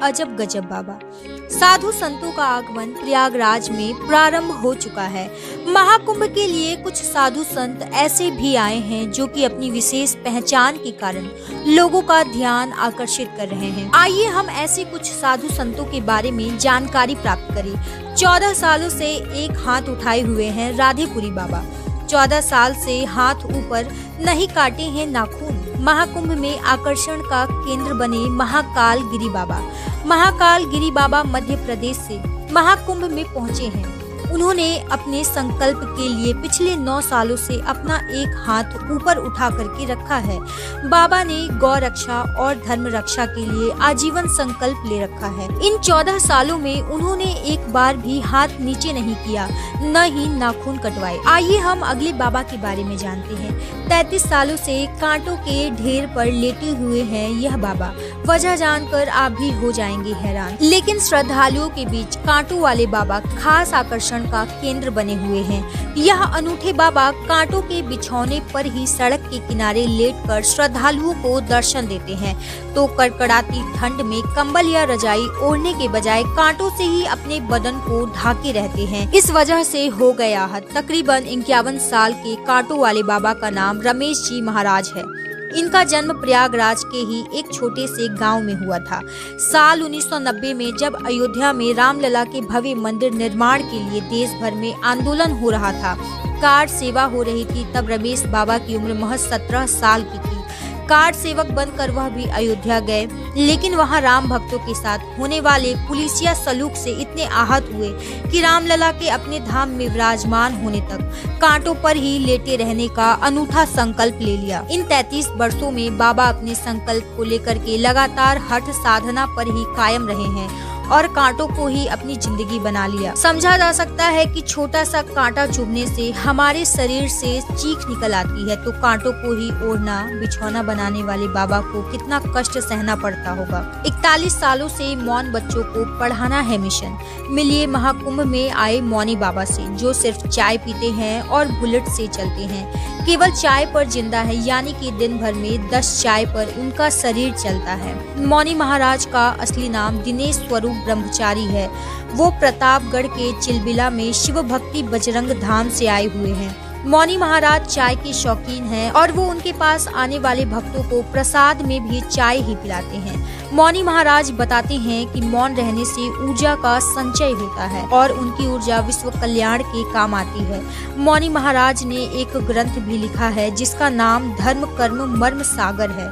अजब गजब बाबा। साधु संतों का आगमन प्रयागराज में प्रारंभ हो चुका है। महाकुंभ के लिए कुछ साधु संत ऐसे भी आए हैं जो कि अपनी विशेष पहचान के कारण लोगों का ध्यान आकर्षित कर रहे हैं। आइए हम ऐसे कुछ साधु संतों के बारे में जानकारी प्राप्त करें। 14 सालों से एक हाथ उठाए हुए हैं राधेपुरी बाबा। 14 साल से हाथ ऊपर नहीं काटे हैं नाखून। महाकुंभ में आकर्षण का केंद्र बने महाकाल गिरी बाबा। महाकाल गिरी बाबा मध्य प्रदेश से महाकुंभ में पहुंचे हैं। उन्होंने अपने संकल्प के लिए पिछले 9 सालों से अपना एक हाथ ऊपर उठा करके रखा है। बाबा ने गौ रक्षा और धर्म रक्षा के लिए आजीवन संकल्प ले रखा है। इन 14 सालों में उन्होंने एक बार भी हाथ नीचे नहीं किया, न ही नाखून कटवाए। आइए हम अगले बाबा के बारे में जानते हैं। 33 सालों से कांटों के ढेर पर लेटे हुए हैं यह बाबा। वजह जानकर आप भी हो जाएंगे हैरान, लेकिन श्रद्धालुओं के बीच कांटों वाले बाबा खास आकर्षण का केंद्र बने हुए हैं। यह अनूठे बाबा कांटों के बिछौने पर ही सड़क के किनारे लेटकर श्रद्धालुओं को दर्शन देते हैं, तो कड़कड़ाती ठंड में कंबल या रजाई ओढ़ने के बजाय कांटों से ही अपने बदन को ढाके रहते हैं। इस वजह से हो गया आहत। तकरीबन 51 साल के कांटों वाले बाबा का नाम रमेश जी महाराज है। इनका जन्म प्रयागराज के ही एक छोटे से गांव में हुआ था। साल 1990 में जब अयोध्या में रामलला के भव्य मंदिर निर्माण के लिए देश भर में आंदोलन हो रहा था, कार्ड सेवा हो रही थी, तब रमेश बाबा की उम्र महज 17 साल की थी। कार्ड सेवक बनकर वह भी अयोध्या गए, लेकिन वहां राम भक्तों के साथ होने वाले पुलिसिया सलूक से इतने आहत हुए कि रामलला के अपने धाम में विराजमान होने तक कांटों पर ही लेटे रहने का अनूठा संकल्प ले लिया। इन 33 वर्षों में बाबा अपने संकल्प को लेकर के लगातार हठ साधना पर ही कायम रहे हैं और कांटों को ही अपनी जिंदगी बना लिया। समझा जा सकता है कि छोटा सा कांटा चुभने से हमारे शरीर से चीख निकल आती है, तो कांटों को ही ओढ़ना, बिछौना बनाने वाले बाबा को कितना कष्ट सहना पड़ता होगा। 41 सालों से मौन बच्चों को पढ़ाना है मिशन। मिलिए महाकुंभ में आए मौनी बाबा से, जो सिर्फ चाय पीते हैं और बुलेट से चलते हैं। केवल चाय पर जिंदा है, यानी कि दिन भर में 10 चाय पर उनका शरीर चलता है। मौनी महाराज का असली नाम दिनेश स्वरूप ब्रह्मचारी है। वो प्रतापगढ़ के चिलबिला में शिव भक्ति बजरंग धाम से आए हुए हैं। मौनी महाराज चाय के शौकीन हैं और वो उनके पास आने वाले भक्तों को प्रसाद में भी चाय ही पिलाते हैं। मौनी महाराज बताते हैं कि मौन रहने से ऊर्जा का संचय होता है और उनकी ऊर्जा विश्व कल्याण के काम आती है। मौनी महाराज ने एक ग्रंथ भी लिखा है जिसका नाम धर्म कर्म मर्म सागर है।